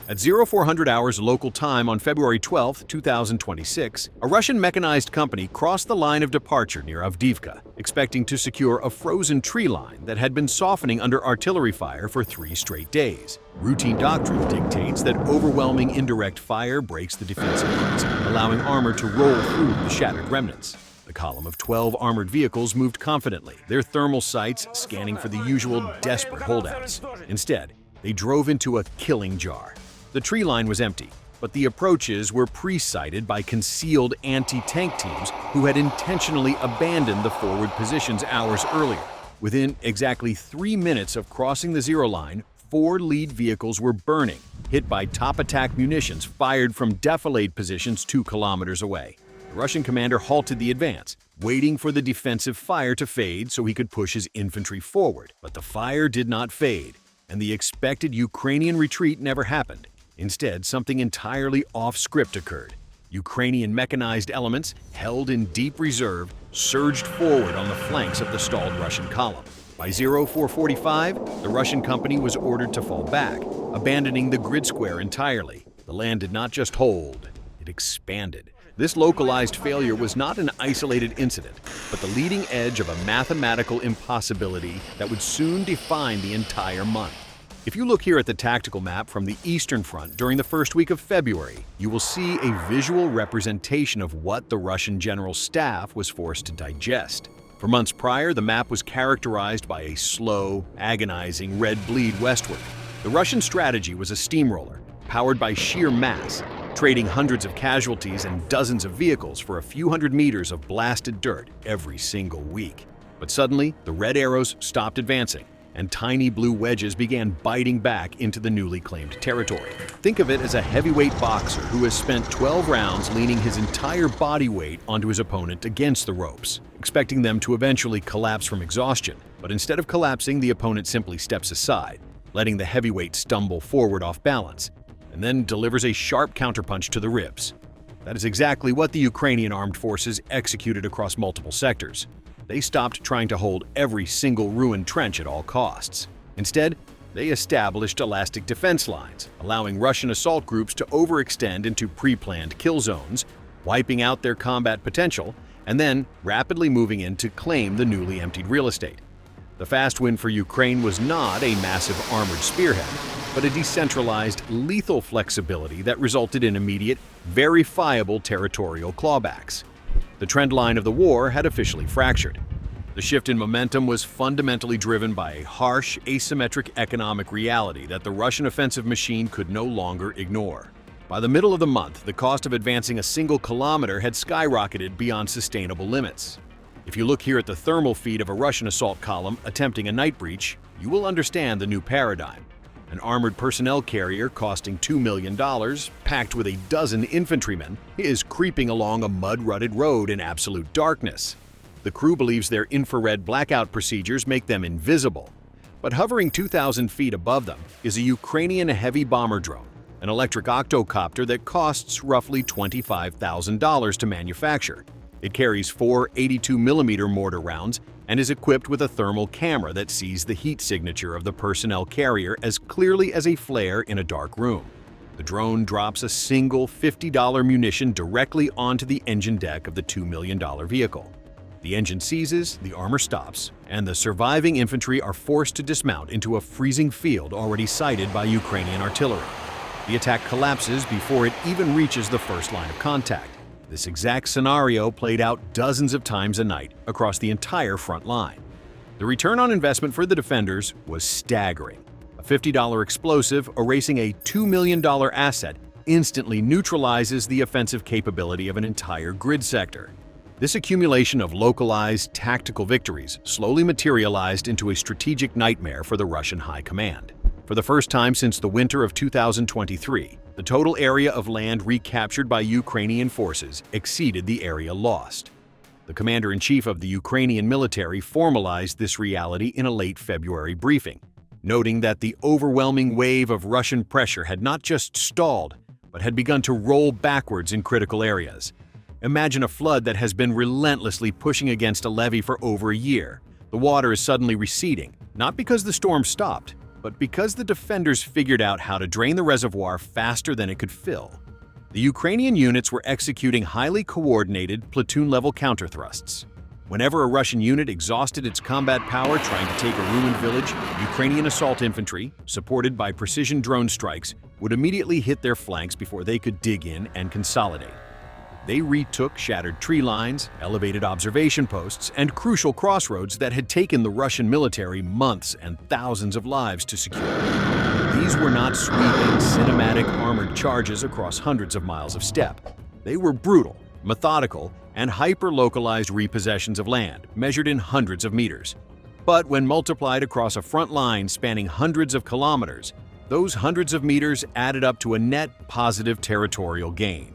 At 0400 hours local time on February 12, 2026, a Russian mechanized company crossed the line of departure near Avdiivka, expecting to secure a frozen tree line that had been softening under artillery fire for 3 straight days. Routine doctrine dictates that overwhelming indirect fire breaks the defensive lines, allowing armor to roll through the shattered remnants. The column of 12 armored vehicles moved confidently, their thermal sights scanning for the usual desperate holdouts. Instead, they drove into a killing jar. The tree line was empty, but the approaches were pre-sighted by concealed anti-tank teams who had intentionally abandoned the forward positions hours earlier. Within exactly 3 minutes of crossing the zero line, 4 lead vehicles were burning, hit by top attack munitions fired from defilade positions 2 kilometers away. The Russian commander halted the advance, waiting for the defensive fire to fade so he could push his infantry forward. But the fire did not fade, and the expected Ukrainian retreat never happened. Instead, something entirely off-script occurred. Ukrainian mechanized elements, held in deep reserve, surged forward on the flanks of the stalled Russian column. By 0445, the Russian company was ordered to fall back, abandoning the grid square entirely. The land did not just hold, it expanded. This localized failure was not an isolated incident, but the leading edge of a mathematical impossibility that would soon define the entire month. If you look here at the tactical map from the Eastern Front during the first week of February, you will see a visual representation of what the Russian General Staff was forced to digest. For months prior, the map was characterized by a slow, agonizing red bleed westward. The Russian strategy was a steamroller, powered by sheer mass, trading hundreds of casualties and dozens of vehicles for a few hundred meters of blasted dirt every single week. But suddenly, the red arrows stopped advancing, and tiny blue wedges began biting back into the newly claimed territory. Think of it as a heavyweight boxer who has spent 12 rounds leaning his entire body weight onto his opponent against the ropes, expecting them to eventually collapse from exhaustion. But instead of collapsing, the opponent simply steps aside, letting the heavyweight stumble forward off balance, and then delivers a sharp counterpunch to the ribs. That is exactly what the Ukrainian armed forces executed across multiple sectors. They stopped trying to hold every single ruined trench at all costs. Instead, they established elastic defense lines, allowing Russian assault groups to overextend into pre-planned kill zones, wiping out their combat potential, and then rapidly moving in to claim the newly emptied real estate. The fast win for Ukraine was not a massive armored spearhead, but a decentralized, lethal flexibility that resulted in immediate, verifiable territorial clawbacks. The trend line of the war had officially fractured. The shift in momentum was fundamentally driven by a harsh, asymmetric economic reality that the Russian offensive machine could no longer ignore. By the middle of the month, the cost of advancing a single kilometer had skyrocketed beyond sustainable limits. If you look here at the thermal feed of a Russian assault column attempting a night breach, you will understand the new paradigm. An armored personnel carrier costing $2 million, packed with a dozen infantrymen, is creeping along a mud-rutted road in absolute darkness. The crew believes their infrared blackout procedures make them invisible. But hovering 2,000 feet above them is a Ukrainian heavy bomber drone, an electric octocopter that costs roughly $25,000 to manufacture. It carries 4 82mm mortar rounds and is equipped with a thermal camera that sees the heat signature of the personnel carrier as clearly as a flare in a dark room. The drone drops a single $50 munition directly onto the engine deck of the $2 million vehicle. The engine seizes, the armor stops, and the surviving infantry are forced to dismount into a freezing field already sighted by Ukrainian artillery. The attack collapses before it even reaches the first line of contact. This exact scenario played out dozens of times a night across the entire front line. The return on investment for the defenders was staggering. A $50 explosive erasing a $2 million asset instantly neutralizes the offensive capability of an entire grid sector. This accumulation of localized, tactical victories slowly materialized into a strategic nightmare for the Russian high command. For the first time since the winter of 2023, the total area of land recaptured by Ukrainian forces exceeded the area lost. The commander-in-chief of the Ukrainian military formalized this reality in a late February briefing, noting that the overwhelming wave of Russian pressure had not just stalled, but had begun to roll backwards in critical areas. Imagine a flood that has been relentlessly pushing against a levee for over a year. The water is suddenly receding, not because the storm stopped, but because the defenders figured out how to drain the reservoir faster than it could fill. The Ukrainian units were executing highly coordinated platoon-level counterthrusts. Whenever a Russian unit exhausted its combat power trying to take a ruined village, Ukrainian assault infantry, supported by precision drone strikes, would immediately hit their flanks before they could dig in and consolidate. They retook shattered tree lines, elevated observation posts, and crucial crossroads that had taken the Russian military months and thousands of lives to secure. These were not sweeping, cinematic armored charges across hundreds of miles of steppe. They were brutal, methodical, and hyper-localized repossessions of land, measured in hundreds of meters. But when multiplied across a front line spanning hundreds of kilometers, those hundreds of meters added up to a net positive territorial gain.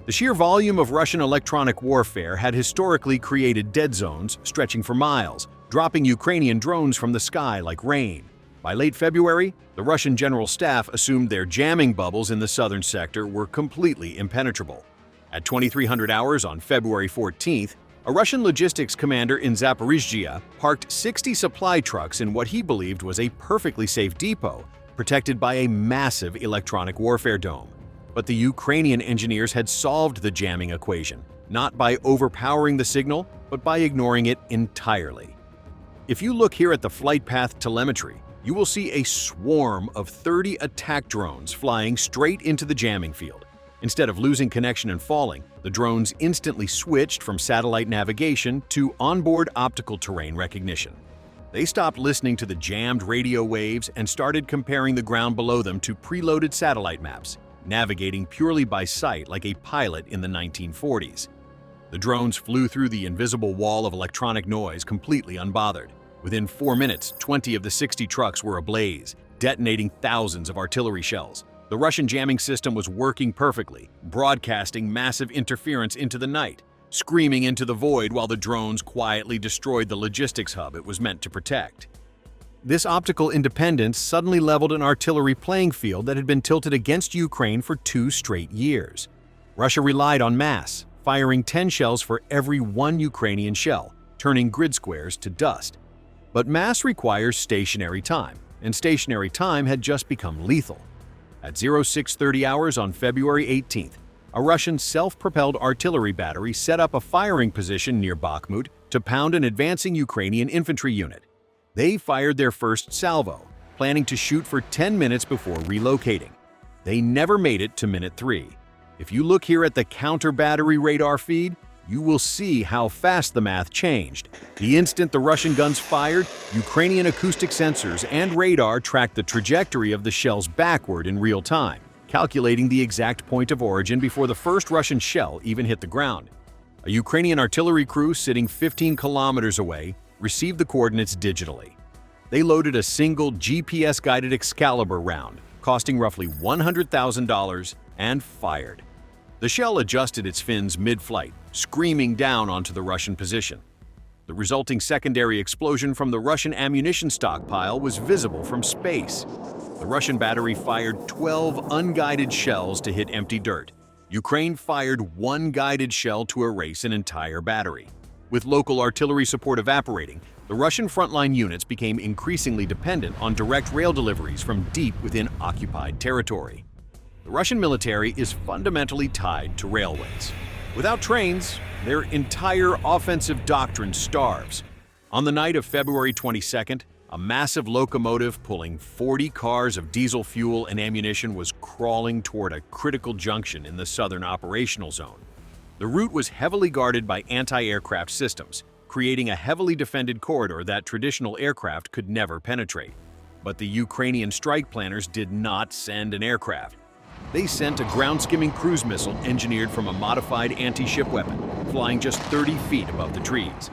The sheer volume of Russian electronic warfare had historically created dead zones stretching for miles, dropping Ukrainian drones from the sky like rain. By late February, the Russian General Staff assumed their jamming bubbles in the southern sector were completely impenetrable. At 2300 hours on February 14th, a Russian logistics commander in Zaporizhzhia parked 60 supply trucks in what he believed was a perfectly safe depot, protected by a massive electronic warfare dome. But the Ukrainian engineers had solved the jamming equation, not by overpowering the signal, but by ignoring it entirely. If you look here at the flight path telemetry, you will see a swarm of 30 attack drones flying straight into the jamming field. Instead of losing connection and falling, the drones instantly switched from satellite navigation to onboard optical terrain recognition. They stopped listening to the jammed radio waves and started comparing the ground below them to preloaded satellite maps, navigating purely by sight like a pilot in the 1940s. The drones flew through the invisible wall of electronic noise completely unbothered. Within 4 minutes, 20 of the 60 trucks were ablaze, detonating thousands of artillery shells. The Russian jamming system was working perfectly, broadcasting massive interference into the night, screaming into the void while the drones quietly destroyed the logistics hub it was meant to protect. This optical independence suddenly leveled an artillery playing field that had been tilted against Ukraine for 2 straight years. Russia relied on mass, firing 10 shells for every 1 Ukrainian shell, turning grid squares to dust. But mass requires stationary time, and stationary time had just become lethal. At 0630 hours on February 18th, a Russian self-propelled artillery battery set up a firing position near Bakhmut to pound an advancing Ukrainian infantry unit. They fired their first salvo, planning to shoot for 10 minutes before relocating. They never made it to minute 3. If you look here at the counter-battery radar feed, you will see how fast the math changed. The instant the Russian guns fired, Ukrainian acoustic sensors and radar tracked the trajectory of the shells backward in real time, calculating the exact point of origin before the first Russian shell even hit the ground. A Ukrainian artillery crew sitting 15 kilometers away received the coordinates digitally. They loaded a single GPS-guided Excalibur round, costing roughly $100,000, and fired. The shell adjusted its fins mid-flight, screaming down onto the Russian position. The resulting secondary explosion from the Russian ammunition stockpile was visible from space. The Russian battery fired 12 unguided shells to hit empty dirt. Ukraine fired 1 guided shell to erase an entire battery. With local artillery support evaporating, the Russian frontline units became increasingly dependent on direct rail deliveries from deep within occupied territory. The Russian military is fundamentally tied to railways. Without trains, their entire offensive doctrine starves. On the night of February 22nd, a massive locomotive pulling 40 cars of diesel fuel and ammunition was crawling toward a critical junction in the southern operational zone. The route was heavily guarded by anti-aircraft systems, creating a heavily defended corridor that traditional aircraft could never penetrate. But the Ukrainian strike planners did not send an aircraft. They sent a ground-skimming cruise missile engineered from a modified anti-ship weapon, flying just 30 feet above the trees.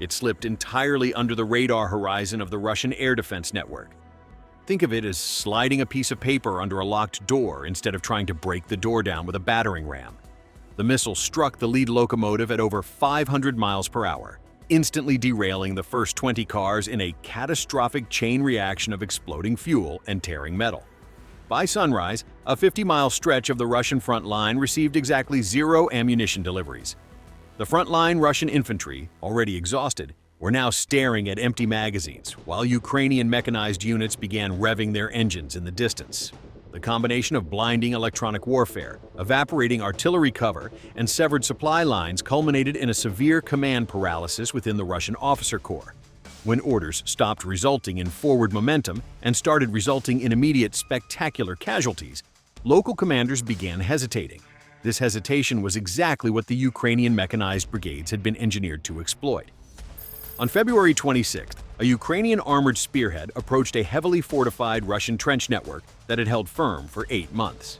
It slipped entirely under the radar horizon of the Russian air defense network. Think of it as sliding a piece of paper under a locked door instead of trying to break the door down with a battering ram. The missile struck the lead locomotive at over 500 miles per hour, instantly derailing the first 20 cars in a catastrophic chain reaction of exploding fuel and tearing metal. By sunrise, a 50-mile stretch of the Russian front line received exactly 0 ammunition deliveries. The frontline Russian infantry, already exhausted, were were now staring at empty magazines, while Ukrainian mechanized units began revving their engines in the distance. The combination of blinding electronic warfare, evaporating artillery cover, and severed supply lines culminated in a severe command paralysis within the Russian officer corps. When orders stopped resulting in forward momentum and started resulting in immediate spectacular casualties, local commanders began hesitating. This hesitation was exactly what the Ukrainian mechanized brigades had been engineered to exploit. On February 26th, a Ukrainian armored spearhead approached a heavily fortified Russian trench network that had held firm for 8 months.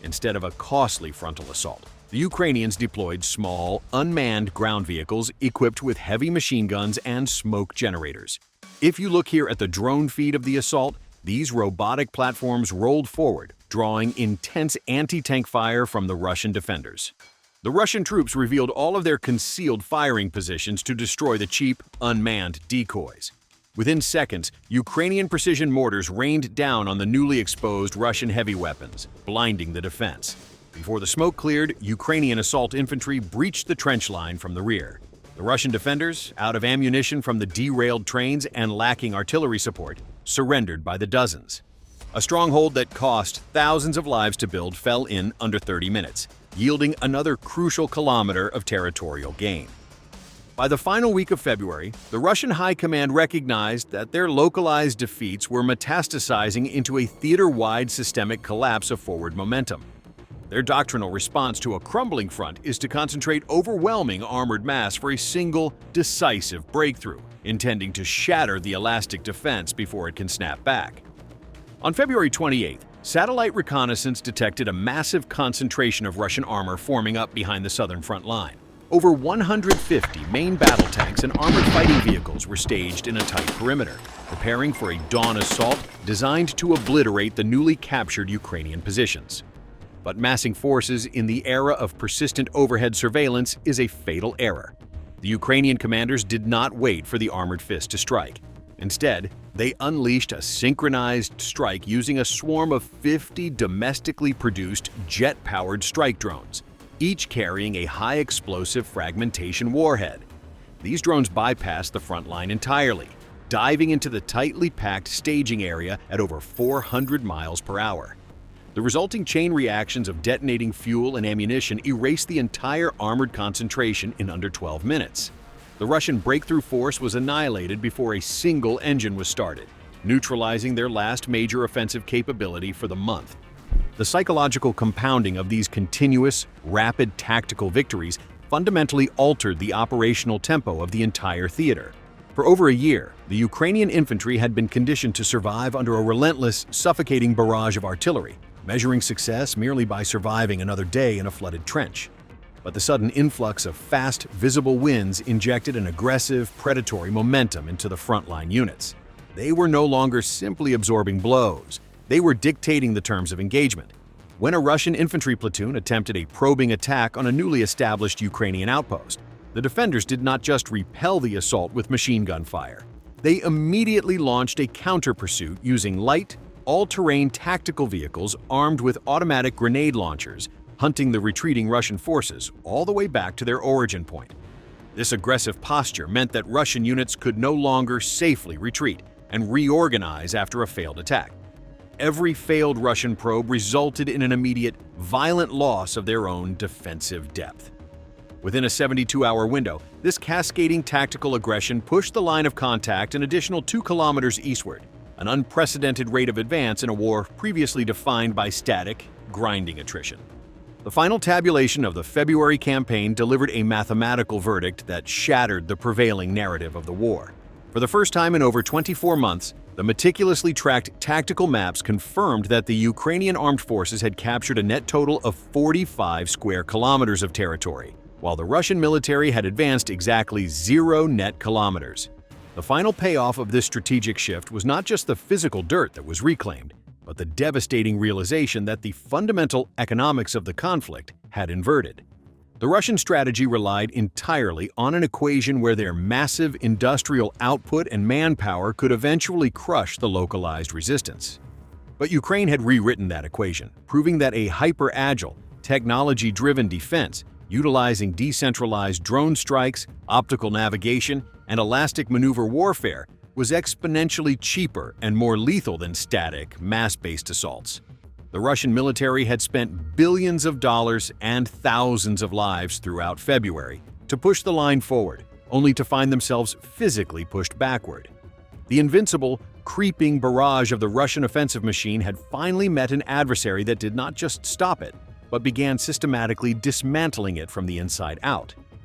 Instead of a costly frontal assault, the Ukrainians deployed small, unmanned ground vehicles equipped with heavy machine guns and smoke generators. If you look here at the drone feed of the assault, these robotic platforms rolled forward, drawing intense anti-tank fire from the Russian defenders. The Russian troops revealed all of their concealed firing positions to destroy the cheap, unmanned decoys. Within seconds, Ukrainian precision mortars rained down on the newly exposed Russian heavy weapons, blinding the defense. Before the smoke cleared, Ukrainian assault infantry breached the trench line from the rear. The Russian defenders, out of ammunition from the derailed trains and lacking artillery support, surrendered by the dozens. A stronghold that cost thousands of lives to build fell in under 30 minutes, yielding another crucial kilometer of territorial gain. By the final week of February, the Russian High Command recognized that their localized defeats were metastasizing into a theater-wide systemic collapse of forward momentum. Their doctrinal response to a crumbling front is to concentrate overwhelming armored mass for a single, decisive breakthrough, intending to shatter the elastic defense before it can snap back. On February 28th, satellite reconnaissance detected a massive concentration of Russian armor forming up behind the southern front line. Over 150 main battle tanks and armored fighting vehicles were staged in a tight perimeter, preparing for a dawn assault designed to obliterate the newly captured Ukrainian positions. But massing forces in the era of persistent overhead surveillance is a fatal error. The Ukrainian commanders did not wait for the armored fist to strike. Instead, they unleashed a synchronized strike using a swarm of 50 domestically produced jet-powered strike drones, each carrying a high-explosive fragmentation warhead. These drones bypassed the front line entirely, diving into the tightly packed staging area at over 400 miles per hour. The resulting chain reactions of detonating fuel and ammunition erased the entire armored concentration in under 12 minutes. The Russian breakthrough force was annihilated before a single engine was started, neutralizing their last major offensive capability for the month. The psychological compounding of these continuous, rapid tactical victories fundamentally altered the operational tempo of the entire theater. For over a year, the Ukrainian infantry had been conditioned to survive under a relentless, suffocating barrage of artillery, measuring success merely by surviving another day in a flooded trench. But the sudden influx of fast, visible winds injected an aggressive, predatory momentum into the frontline units. They were no longer simply absorbing blows. They were dictating the terms of engagement. When a Russian infantry platoon attempted a probing attack on a newly established Ukrainian outpost, the defenders did not just repel the assault with machine gun fire. They immediately launched a counter-pursuit using light, all-terrain tactical vehicles armed with automatic grenade launchers, hunting the retreating Russian forces all the way back to their origin point. This aggressive posture meant that Russian units could no longer safely retreat and reorganize after a failed attack. Every failed Russian probe resulted in an immediate, violent loss of their own defensive depth. Within a 72-hour window, this cascading tactical aggression pushed the line of contact an additional 2 kilometers eastward, an unprecedented rate of advance in a war previously defined by static, grinding attrition. The final tabulation of the February campaign delivered a mathematical verdict that shattered the prevailing narrative of the war. For the first time in over 24 months, the meticulously tracked tactical maps confirmed that the Ukrainian armed forces had captured a net total of 45 square kilometers of territory, while the Russian military had advanced exactly 0 net kilometers. The final payoff of this strategic shift was not just the physical dirt that was reclaimed, but the devastating realization that the fundamental economics of the conflict had inverted. The Russian strategy relied entirely on an equation where their massive industrial output and manpower could eventually crush the localized resistance. But Ukraine had rewritten that equation, proving that a hyper-agile, technology-driven defense, utilizing decentralized drone strikes, optical navigation, and elastic maneuver warfare was exponentially cheaper and more lethal than static, mass-based assaults. The Russian military had spent billions of dollars and thousands of lives throughout February to push the line forward, only to find themselves physically pushed backward. The invincible, creeping barrage of the Russian offensive machine had finally met an adversary that did not just stop it, but began systematically dismantling it from the inside out.